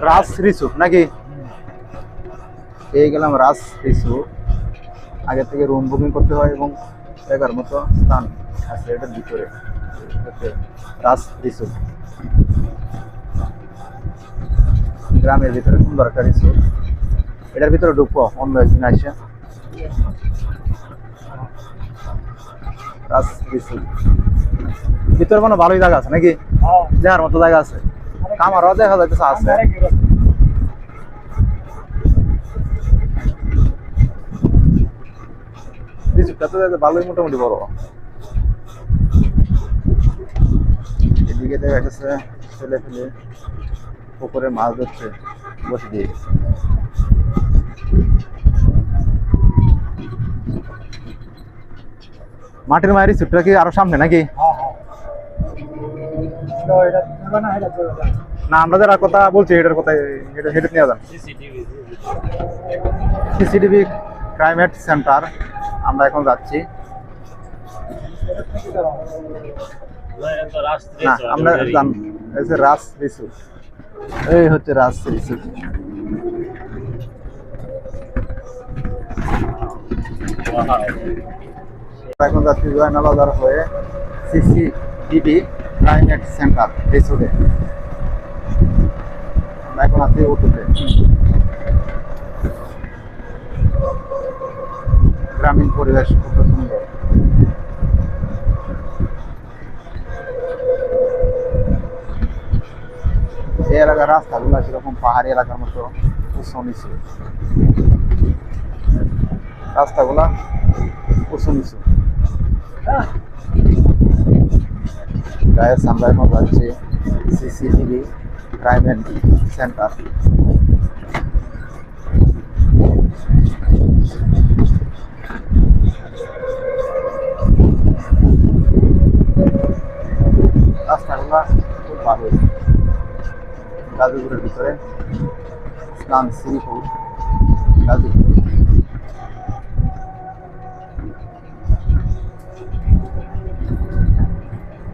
রাস রিসু নাকি পেয়ে গেলাম রাস রিসু। আগে থেকে রুম বুকিং করতে হয় এবং দেখার মতো স্থান আছে এটার ভিতরে। রাস রিসু গ্রামের ভিতরে সুন্দর একটা রিসু। এটার ভিতরে ঢুকবো অন্য একদিন আসে। রাস রিসু ভিতরে কোনো ভালোই জায়গা আছে নাকি? দেখার মতো জায়গা আছে, কামারও দেখা যাইতেছে আছে। ভালোই মোটামুটি বড়। এদিকে দেখা গেছে ছেলে ফেলে পুকুরে মাছ ধরছে, বসে দিয়ে গেছে। মাটির মায়ের রিসিপ্টটা কি আরো সামনে নাকি? না আমরা যারা কথা বলছি এটার কথা হেঁটে নিয়ে যান। সিসিটিভি ক্রাইমেট সেন্টার আমরা এখন যাচ্ছি। না আমরা রাস রিসু, এই হচ্ছে রাস রিসু। এখন যাচ্ছি জয়নাবাজার হয়ে সিসিটিভি ক্রাইমেট সেন্টার রিসুটে। আমরা এখন আছি অটোতে। গ্রামীণ পরিবেশ কত সুন্দর। এই এলাকার রাস্তাগুলো সেরকম পাহাড়ি এলাকার মতো উঁচু নিচু, রাস্তাগুলা উঁচু নিচু। আমরা এখন যাচ্ছি সিসিটিভি ক্রাইমেট সেন্টার। রাস্তাগুলা খুব ভালো। গাজীপুরের ভিতরে স্থান শ্রীপুর গাজীপুর।